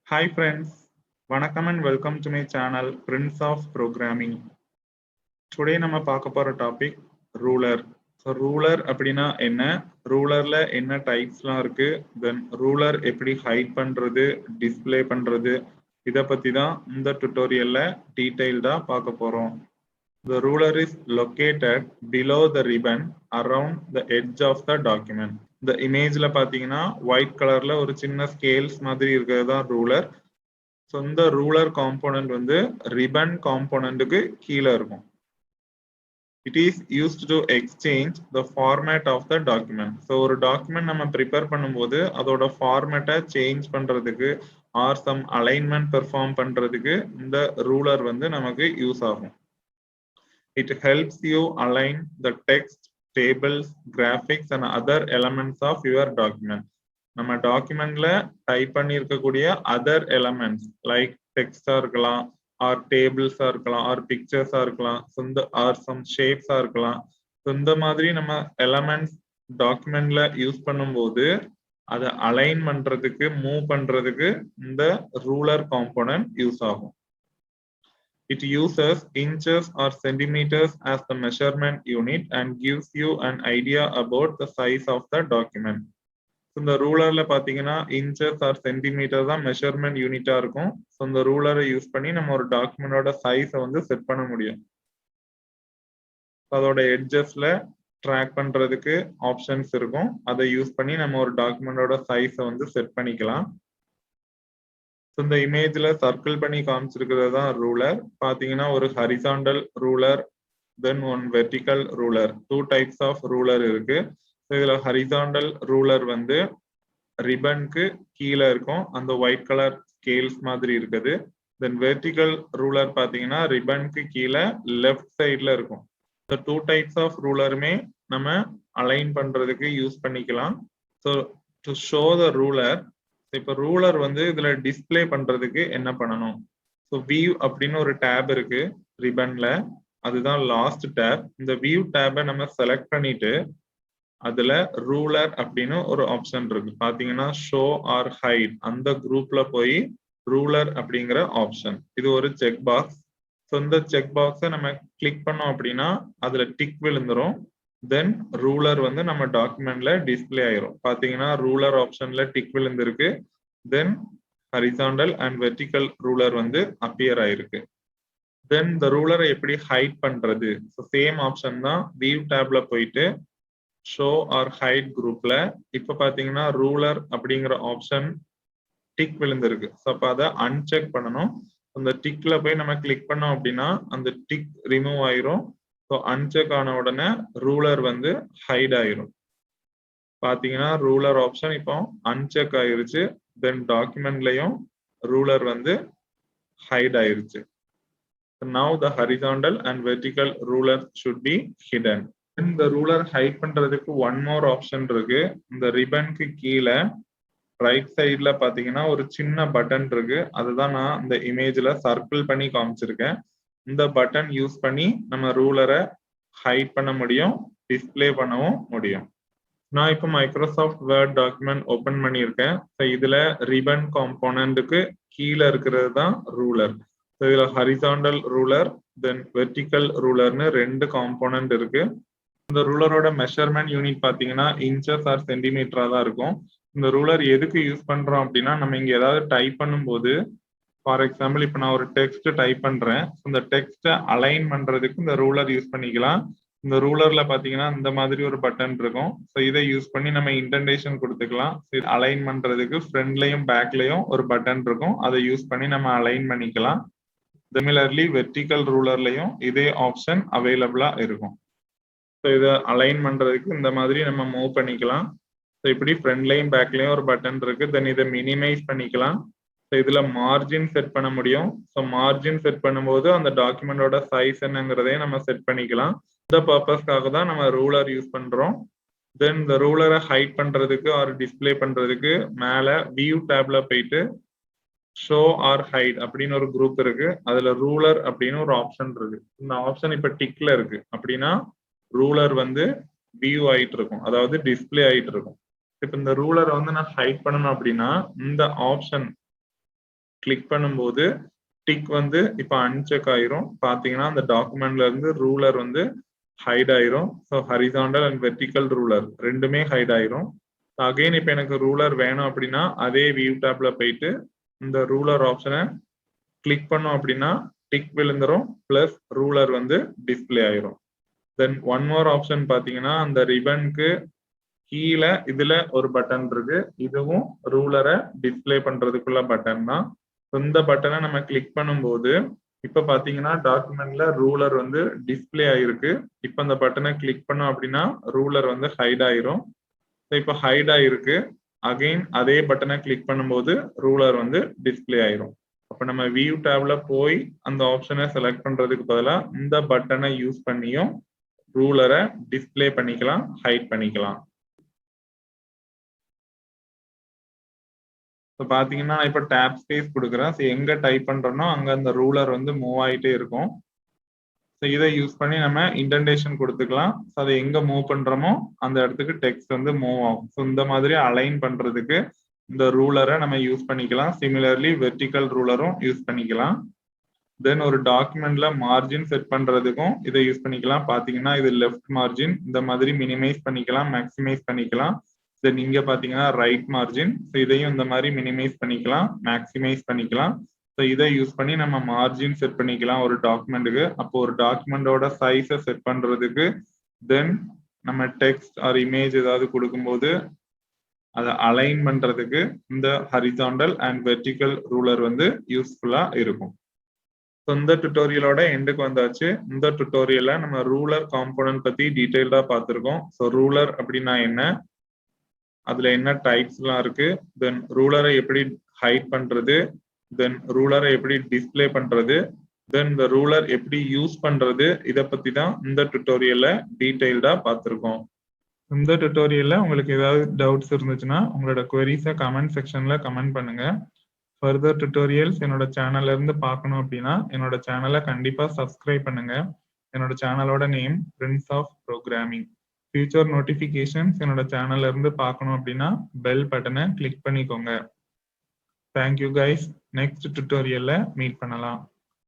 Hi friends, வணக்கம் and welcome to my channel Prince of Programming. Today நம்ம பார்க்க போற டாபிக் ரூலர். ஸோ ரூலர் அப்படின்னா என்ன, ரூலர்ல என்ன டைப்ஸ்லாம் இருக்கு, தென் ரூலர் எப்படி ஹைட் பண்றது, டிஸ்ப்ளே பண்றது, இதை பத்தி தான் இந்த டுட்டோரியல்ல டீடைல்டா பார்க்க போறோம். The ruler is located below the ribbon around the edge of the document. இந்த இமேஜ்ல பாத்தீங்கன்னா ஒயிட் கலர்ல ஒரு சின்ன ஸ்கேல்ஸ் மாதிரி இருக்கிறது தான் ரூலர். ஸோ இந்த ரூலர் காம்போனன்ட் வந்து ரிபன் காம்போனன்ட்டுக்கு கீழே இருக்கும். It is used to exchange the format of the document. So ஒரு டாக்குமெண்ட் நம்ம ப்ரிப்பேர் பண்ணும்போது அதோட ஃபார்மேட்டை சேஞ்ச் பண்றதுக்கு ஆர் சம் அலைன்மெண்ட் பெர்ஃபார்ம் பண்றதுக்கு இந்த ரூலர் வந்து நமக்கு யூஸ் ஆகும். It helps you align the text, tables, graphics and other elements of your document. நம்ம டாக்குமெண்ட்ல டைப் பண்ணி இருக்கக்கூடிய அதர் எலமெண்ட்ஸ் லைக் டெக்ஸ்டா இருக்கலாம், ஆர் டேபிள்ஸா இருக்கலாம், ஆர் பிக்சர்ஸா இருக்கலாம், ஆர் சம் ஷேப்ஸா இருக்கலாம். இந்த மாதிரி நம்ம எலமெண்ட்ஸ் டாக்குமெண்ட்ல யூஸ் பண்ணும்போது அதை அலைன் பண்றதுக்கு, மூவ் பண்றதுக்கு இந்த ரூலர் காம்போனன்ட் யூஸ் ஆகும். It uses inches or centimeters as the measurement unit and gives you an idea about the size of the document. இந்த ரூலர்ல பாத்தீங்கன்னா இன்ச்சஸ் ஆர் சென்டிமீட்டர் தான் மெஷர்மெண்ட் யூனிட்டா இருக்கும். ஸோ இந்த ரூலரை யூஸ் பண்ணி நம்ம ஒரு டாக்குமெண்டோட சைஸை வந்து செட் பண்ண முடியும். அதோட எட்ஜஸ்ல ட்ராக் பண்றதுக்கு ஆப்ஷன்ஸ் இருக்கும். அதை யூஸ் பண்ணி நம்ம ஒரு டாக்குமெண்டோட சைஸை வந்து செட் பண்ணிக்கலாம். இந்த இமேஜ்ல சர்க்கிள் பண்ணி காமிச்சிருக்கிறது தான் ரூலர். பாத்தீங்கன்னா ஒரு horizontal ruler, then one vertical ruler. 2 types of ruler இருக்கு. இதுல ஹரிசாண்டல் ரூலர் வந்து ரிபனுக்கு கீழே இருக்கும், அந்த ஒயிட் கலர் ஸ்கேல்ஸ் மாதிரி இருக்குது. தென் வெர்டிக்கல் ரூலர் பாத்தீங்கன்னா ரிபனுக்கு கீழே லெஃப்ட் சைட்ல இருக்கும். இந்த 2 டைப்ஸ் ஆஃப் ரூலருமே நம்ம அலைன் பண்றதுக்கு யூஸ் பண்ணிக்கலாம். So to show the ruler, இப்போ ரூலர் வந்து இதுல டிஸ்பிளே பண்றதுக்கு என்ன பண்ணணும்? ஸோ வியூ அப்படின்னு ஒரு டேப் இருக்கு ரிபன்ல, அதுதான் லாஸ்ட் டேப். இந்த வியூ டேபை நம்ம செலக்ட் பண்ணிட்டு அதுல ரூலர் அப்படின்னு ஒரு ஆப்ஷன் இருக்கு. பாத்தீங்கன்னா ஷோ ஆர் ஹைட், அந்த குரூப்ல போய் ரூலர் அப்படிங்கிற ஆப்ஷன், இது ஒரு செக் பாக்ஸ். ஸோ இந்த செக் பாக்ஸை நம்ம கிளிக் பண்ணோம் அப்படின்னா அதுல டிக் விழுந்துரும். தென் ரூலர் வந்து நம்ம டாக்குமெண்ட்ல டிஸ்பிளே ஆயிரும். பாத்தீங்கன்னா ரூலர் ஆப்ஷன்ல டிக் விழுந்திருக்கு. தென் ஹரிசாண்டல் அண்ட் வெர்டிக்கல் ரூலர் வந்து அப்பியர் ஆயிருக்கு. தென் இந்த ரூலரை எப்படி ஹைட் பண்றது? சேம் ஆப்ஷன் தான். வியூ டேப்ல போயிட்டு ஷோ ஆர் ஹைட் குரூப்ல இப்ப பாத்தீங்கன்னா ரூலர் அப்படிங்கிற ஆப்ஷன் டிக் விழுந்திருக்கு. ஸோ அப்ப அதை அன்செக் பண்ணணும். அந்த டிக்ல போய் நம்ம கிளிக் பண்ணோம் அப்படின்னா அந்த டிக் ரிமூவ் ஆயிரும். ஸோ அன்செக் ஆன உடனே ரூலர் வந்து ஹைட் ஆயிரும். பாத்தீங்கன்னா ரூலர் ஆப்ஷன் இப்போ அன்செக் ஆயிருச்சு. தென் டாக்குமெண்ட்லயும் ரூலர் வந்து ஹைட் ஆயிருச்சு. Now the horizontal and vertical ruler should be hidden. இந்த ரூலர் ஹைட் பண்றதுக்கு ஒன் மோர் ஆப்ஷன் இருக்கு. இந்த ரிபனுக்கு கீழே ரைட் சைட்ல பாத்தீங்கன்னா ஒரு சின்ன பட்டன் இருக்கு. அதுதான் நான் இந்த இமேஜ்ல சர்க்கிள் பண்ணி காமிச்சிருக்கேன். இந்த பட்டன் யூஸ் பண்ணி நம்ம ரூலரை ஹைட் பண்ண முடியும், டிஸ்பிளே பண்ணவும் முடியும். நான் இப்போ மைக்ரோசாஃப்ட் வேர்ட் டாக்குமெண்ட் ஓபன் பண்ணியிருக்கேன். இதுல ரிபன் காம்போனன்ட்டுக்கு கீழே இருக்கிறது தான் ரூலர். இதுல ஹரிசாண்டல் ரூலர், தென் வெர்டிக்கல் ரூலர்னு 2 காம்போனன்ட் இருக்கு. இந்த ரூலரோட மெஷர்மெண்ட் யூனிட் பாத்தீங்கன்னா இன்ச்சஸ் ஆர் சென்டிமீட்டரா தான் இருக்கும். இந்த ரூலர் எதுக்கு யூஸ் பண்றோம் அப்படின்னா, நம்ம இங்க ஏதாவது டைப் பண்ணும்போது, ஃபார் எக்ஸாம்பிள் இப்போ நான் ஒரு டெக்ஸ்ட் டைப் பண்றேன், இந்த டெக்ஸ்ட்டை அலைன் பண்றதுக்கு இந்த ரூலர் யூஸ் பண்ணிக்கலாம். இந்த ரூலர்ல பாத்தீங்கன்னா இந்த மாதிரி ஒரு பட்டன் இருக்கும். ஸோ இதை யூஸ் பண்ணி நம்ம இன்டென்டேஷன் கொடுத்துக்கலாம். அலைன் பண்றதுக்கு ஃப்ரண்ட்லயும் பேக்லயும் ஒரு பட்டன் இருக்கும், அதை யூஸ் பண்ணி நம்ம அலைன் பண்ணிக்கலாம். சிமிலர்லி வெர்டிக்கல் ரூலர்லயும் இதே ஆப்ஷன் அவைலபிளா இருக்கும். ஸோ இதை அலைன் பண்றதுக்கு இந்த மாதிரி நம்ம மூவ் பண்ணிக்கலாம். ஸோ இப்படி ஃப்ரண்ட்லையும் பேக்லையும் ஒரு பட்டன் இருக்கு. தென் இதை மினிமைஸ் பண்ணிக்கலாம். ஸோ இதுல மார்ஜின் செட் பண்ண முடியும். ஸோ மார்ஜின் செட் பண்ணும்போது அந்த டாக்குமெண்டோட சைஸ் என்னங்கிறதையும் நம்ம செட் பண்ணிக்கலாம். இந்த பர்பஸ்க்காக தான் நம்ம ரூலர் யூஸ் பண்றோம். தென் இந்த ரூலரை ஹைட் பண்றதுக்கு ஆர் டிஸ்பிளே பண்றதுக்கு மேல வியூ டேப்ல போயிட்டு ஷோ ஆர் ஹைட் அப்படின்னு ஒரு குரூப் இருக்கு. அதுல ரூலர் அப்படின்னு ஒரு ஆப்ஷன் இருக்கு. இந்த ஆப்ஷன் இப்ப டிக்ல இருக்கு அப்படின்னா ரூலர் வந்து வியூ ஆயிட்டு இருக்கும், அதாவது டிஸ்பிளே ஆயிட்டு இருக்கும். இப்ப இந்த ரூலரை வந்து நான் ஹைட் பண்ணணும் அப்படின்னா இந்த ஆப்ஷன் கிளிக் பண்ணும்போது டிக் வந்து இப்போ அன்செக் ஆயிரும். பாத்தீங்கன்னா அந்த டாக்குமெண்ட்ல இருந்து ரூலர் வந்து ஹைட் ஆயிரும். So horizontal and vertical ruler ரெண்டுமே ஹைட் ஆயிரும். அகைன் இப்போ எனக்கு ரூலர் வேணும் அப்படின்னா அதே வியூ டேப்ல போயிட்டு இந்த ரூலர் ஆப்ஷனை கிளிக் பண்ணோம் அப்படின்னா டிக் விழுந்துரும் பிளஸ் ரூலர் வந்து டிஸ்பிளே ஆயிரும். தென் ஒன் மோர் ஆப்ஷன் பாத்தீங்கன்னா அந்த ரிபனுக்கு கீழே இதுல ஒரு பட்டன் இருக்கு. இதுவும் ரூலரை டிஸ்பிளே பண்றதுக்குள்ள பட்டன் தான். இந்த பட்டனை நம்ம கிளிக் பண்ணும்போது இப்ப பாத்தீங்கன்னா டாக்குமெண்ட்ல ரூலர் வந்து டிஸ்பிளே ஆயிருக்கு. இப்ப அந்த பட்டனை கிளிக் பண்ணோம் அப்படின்னா ரூலர் வந்து ஹைட் ஆயிரும். இப்ப ஹைட் ஆயிருக்கு. அகைன் அதே பட்டனை கிளிக் பண்ணும்போது ரூலர் வந்து டிஸ்பிளே ஆயிரும். அப்ப நம்ம வியூ டேப்ல போய் அந்த ஆப்ஷனை செலக்ட் பண்றதுக்கு பதிலா இந்த பட்டனை யூஸ் பண்ணியும் ரூலரை டிஸ்பிளே பண்ணிக்கலாம், ஹைட் பண்ணிக்கலாம். இப்போ பாத்தீங்கன்னா இப்போ டேப் ஸ்பேஸ் கொடுக்குறேன். ஸோ எங்க டைப் பண்றோம்னா அங்க அந்த ரூலர் வந்து மூவ் ஆயிட்டே இருக்கும். ஸோ இதை யூஸ் பண்ணி நம்ம இன்டென்டேஷன் கொடுத்துக்கலாம். ஸோ அதை எங்க மூவ் பண்றோமோ அந்த இடத்துக்கு டெக்ஸ்ட் வந்து மூவ் ஆகும். ஸோ இந்த மாதிரி அலைன் பண்றதுக்கு இந்த ரூலரை நம்ம யூஸ் பண்ணிக்கலாம். சிமிலர்லி வெர்டிக்கல் ரூலரும் யூஸ் பண்ணிக்கலாம். தென் ஒரு டாக்குமெண்ட்ல மார்ஜின் செட் பண்றதுக்கும் இதை யூஸ் பண்ணிக்கலாம். பாத்தீங்கன்னா இது லெஃப்ட் மார்ஜின் இந்த மாதிரி மினிமைஸ் பண்ணிக்கலாம், மேக்ஸிமைஸ் பண்ணிக்கலாம். தென் இங்க பாத்தீங்கன்னா ரைட் மார்ஜின், இதையும் இந்த மாதிரி மினிமைஸ் பண்ணிக்கலாம், மேக்ஸிமைஸ் பண்ணிக்கலாம். ஸோ இதை யூஸ் பண்ணி நம்ம மார்ஜின் செட் பண்ணிக்கலாம் ஒரு டாக்குமெண்ட்டுக்கு. அப்போ ஒரு டாக்குமெண்டோட சைஸை செட் பண்றதுக்கு தென் நம்ம டெக்ஸ்ட் ஆர் இமேஜ் ஏதாவது கொடுக்கும்போது அதை அலைன் பண்றதுக்கு இந்த ஹரிசாண்டல் அண்ட் வெர்டிக்கல் ரூலர் வந்து யூஸ்ஃபுல்லா இருக்கும். இந்த டுட்டோரியலோட எண்டுக்கு வந்தாச்சு. இந்த டுட்டோரியல்ல நம்ம ரூலர் காம்போனன்ட் பத்தி டீடைல்டா பார்த்திருக்கோம். ஸோ ரூலர் அப்படின்னா என்ன, அதுல என்ன டைப்ஸ் எல்லாம் இருக்கு, தென் ரூலரை எப்படி ஹைட் பண்றது, தென் ரூலரை எப்படி டிஸ்பிளே பண்றது, தென் இந்த ரூலர் எப்படி யூஸ் பண்றது, இதை பத்தி தான் இந்த டுட்டோரியல்ல டீடைல்டா பார்த்திருக்கோம். இந்த டுட்டோரியல்ல உங்களுக்கு ஏதாவது டவுட்ஸ் இருந்துச்சுன்னா உங்களோட குவரிஸை கமெண்ட் செக்ஷன்ல கமெண்ட் பண்ணுங்க. ஃபர்தர் டுட்டோரியல்ஸ் என்னோட சேனல்ல இருந்து பார்க்கணும் அப்படின்னா என்னோட சேனலை கண்டிப்பா சப்ஸ்கிரைப் பண்ணுங்க. என்னோட சேனலோட name prince of programming. Future notifications என்னோட சேனல்ல இருந்து பார்க்கணும் அப்படின்னா பெல் பட்டனை கிளிக் பண்ணிக்கோங்க. Thank you guys. நெக்ஸ்ட் டுட்டோரியல்ல மீட் பண்ணலாம்.